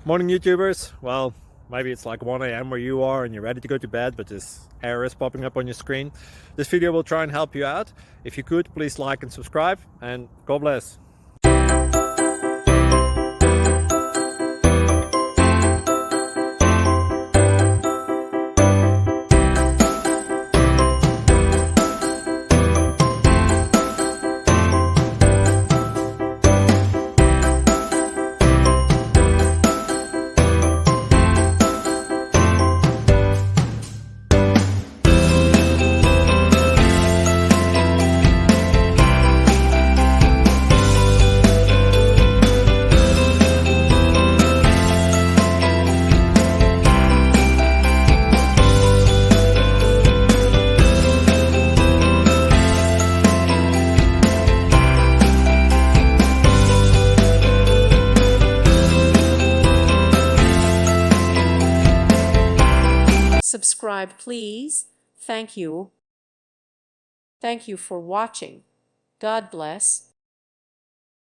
Morning YouTubers. Well, maybe it's like 1 a.m. where you are and you're ready to go to bed, but this error is popping up on your screen. This video will try and help you out. If you could, please like and subscribe, and God bless. Subscribe, please. Thank you. Thank you for watching. God bless.